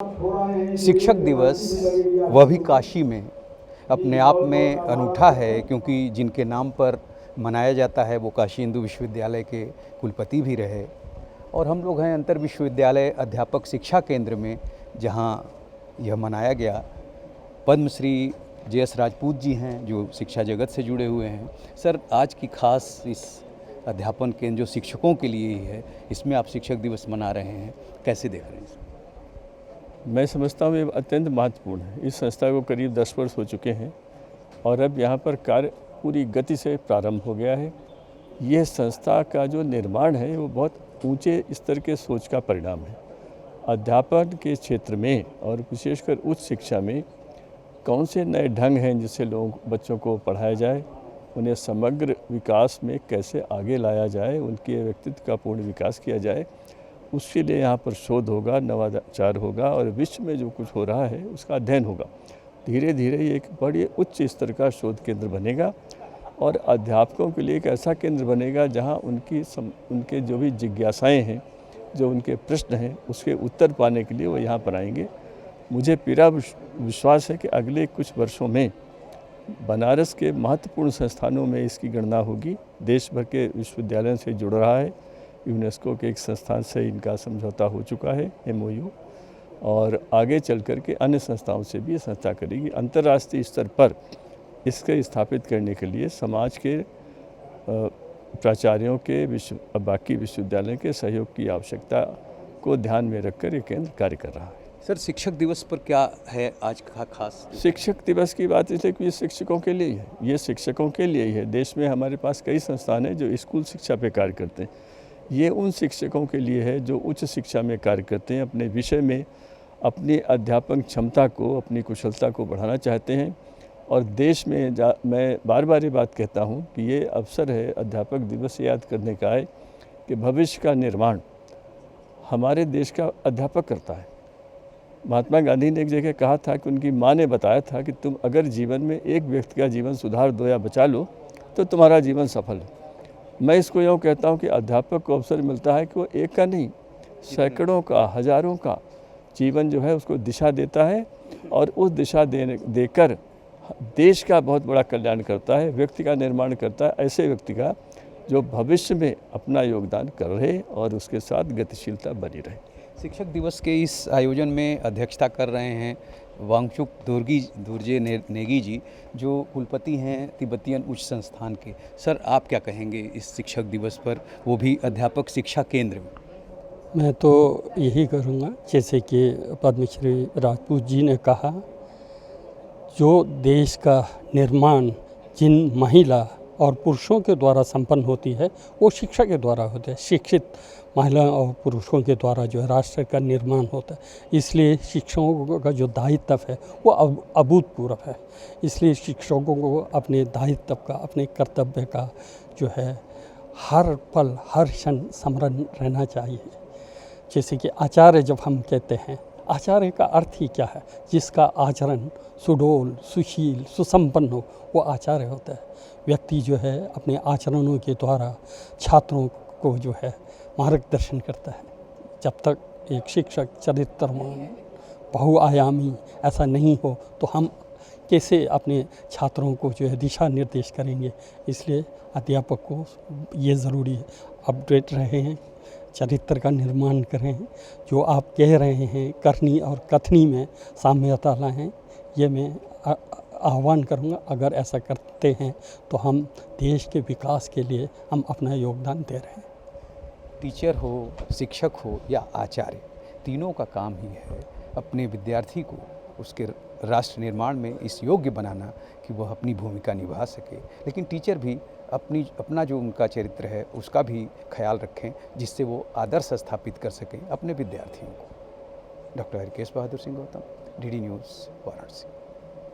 शिक्षक दिवस वह भी काशी में अपने आप में अनूठा है, क्योंकि जिनके नाम पर मनाया जाता है वो काशी हिंदू विश्वविद्यालय के कुलपति भी रहे। और हम लोग हैं अंतर विश्वविद्यालय अध्यापक शिक्षा केंद्र में, जहां यह मनाया गया। पद्मश्री JS राजपूत जी हैं जो शिक्षा जगत से जुड़े हुए हैं। सर, आज की खास इस अध्यापन केंद्र जो शिक्षकों के लिए ही है, इसमें आप शिक्षक दिवस मना रहे हैं, कैसे देख रहे हैं? मैं समझता हूँ ये अत्यंत महत्वपूर्ण है। इस संस्था को करीब 10 वर्ष हो चुके हैं और अब यहाँ पर कार्य पूरी गति से प्रारंभ हो गया है। यह संस्था का जो निर्माण है वो बहुत ऊंचे स्तर के सोच का परिणाम है। अध्यापन के क्षेत्र में और विशेषकर उच्च शिक्षा में कौन से नए ढंग हैं जिससे बच्चों को पढ़ाया जाए, उन्हें समग्र विकास में कैसे आगे लाया जाए, उनके व्यक्तित्व का पूर्ण विकास किया जाए, उसके लिए यहाँ पर शोध होगा, नवाचार होगा और विश्व में जो कुछ हो रहा है उसका अध्ययन होगा। धीरे धीरे ये एक बड़ी उच्च स्तर का शोध केंद्र बनेगा और अध्यापकों के लिए एक ऐसा केंद्र बनेगा जहाँ उनके जो भी जिज्ञासाएं हैं, जो उनके प्रश्न हैं, उसके उत्तर पाने के लिए वो यहाँ पर आएंगे। मुझे पूरा विश्वास है कि अगले कुछ वर्षों में बनारस के महत्वपूर्ण संस्थानों में इसकी गणना होगी। देश भर के विश्वविद्यालयों से जुड़ रहा है। यूनेस्को के एक संस्थान से इनका समझौता हो चुका है, MOU, और आगे चल कर के अन्य संस्थाओं से भी ये संस्था करेगी। अंतर्राष्ट्रीय स्तर पर इसके स्थापित करने के लिए समाज के प्राचार्यों के बाकी विश्वविद्यालयों के सहयोग की आवश्यकता को ध्यान में रखकर ये केंद्र कार्य कर रहा है। सर, शिक्षक दिवस पर क्या है आज का खास? शिक्षक दिवस की बात इसलिए कि ये शिक्षकों के लिए ही है। ये शिक्षकों के लिए ही है। देश में हमारे पास कई संस्थान हैं जो स्कूल शिक्षा पे कार्य करते हैं। ये उन शिक्षकों के लिए है जो उच्च शिक्षा में कार्य करते हैं, अपने विषय में अपनी अध्यापन क्षमता को, अपनी कुशलता को बढ़ाना चाहते हैं। और देश में मैं बार बार ये बात कहता हूँ कि ये अवसर है अध्यापक दिवस याद करने का है कि भविष्य का निर्माण हमारे देश का अध्यापक करता है। महात्मा गांधी ने एक जगह कहा था कि उनकी माँ ने बताया था कि तुम अगर जीवन में एक व्यक्ति का जीवन सुधार दो या बचा लो तो तुम्हारा जीवन सफल है। मैं इसको यूँ कहता हूँ कि अध्यापक को अवसर मिलता है कि वो एक का नहीं, सैकड़ों का, हजारों का जीवन जो है उसको दिशा देता है और उस दिशा देकर देश का बहुत बड़ा कल्याण करता है, व्यक्ति का निर्माण करता है, ऐसे व्यक्ति का जो भविष्य में अपना योगदान कर रहे और उसके साथ गतिशीलता बनी रहे। शिक्षक दिवस के इस आयोजन में अध्यक्षता कर रहे हैं वांगचुक दुर्जे नेगी जी, जो कुलपति हैं तिब्बतियन उच्च संस्थान के। सर, आप क्या कहेंगे इस शिक्षक दिवस पर, वो भी अध्यापक शिक्षा केंद्र में? मैं तो यही करूँगा जैसे कि पद्मश्री राजपूत जी ने कहा, जो देश का निर्माण जिन महिला और पुरुषों के द्वारा संपन्न होती है वो शिक्षा के द्वारा होता है। शिक्षित महिलाओं और पुरुषों के द्वारा जो है राष्ट्र का निर्माण होता है। इसलिए शिक्षकों का जो दायित्व है वो अभूतपूर्व है। इसलिए शिक्षकों को अपने दायित्व का, अपने कर्तव्य का जो है हर पल, हर क्षण स्मरण रहना चाहिए। जैसे कि आचार्य जब हम कहते हैं, आचार्य का अर्थ ही क्या है? जिसका आचरण सुडोल, सुशील, सुसंपन्न हो, वो आचार्य होता है। व्यक्ति जो है अपने आचरणों के द्वारा छात्रों को जो है मार्गदर्शन करता है। जब तक एक शिक्षक चरित्रवान, बहुआयामी ऐसा नहीं हो तो हम कैसे अपने छात्रों को जो है दिशा निर्देश करेंगे? इसलिए अध्यापक को ये ज़रूरी है अपडेट रहे हैं, चरित्र का निर्माण करें, जो आप कह रहे हैं करनी और कथनी में साम्यता लाएं। ये मैं आह्वान करूँगा। अगर ऐसा करते हैं तो हम देश के विकास के लिए हम अपना योगदान दे रहे हैं। टीचर हो, शिक्षक हो या आचार्य, तीनों का काम ही है अपने विद्यार्थी को उसके राष्ट्र निर्माण में इस योग्य बनाना कि वह अपनी भूमिका निभा सके। लेकिन टीचर भी अपना जो उनका चरित्र है उसका भी ख्याल रखें, जिससे वो आदर्श स्थापित कर सकें अपने विद्यार्थियों को। Doctor Harikesh Bahadur Singh Gautam, DD news, Varanasi.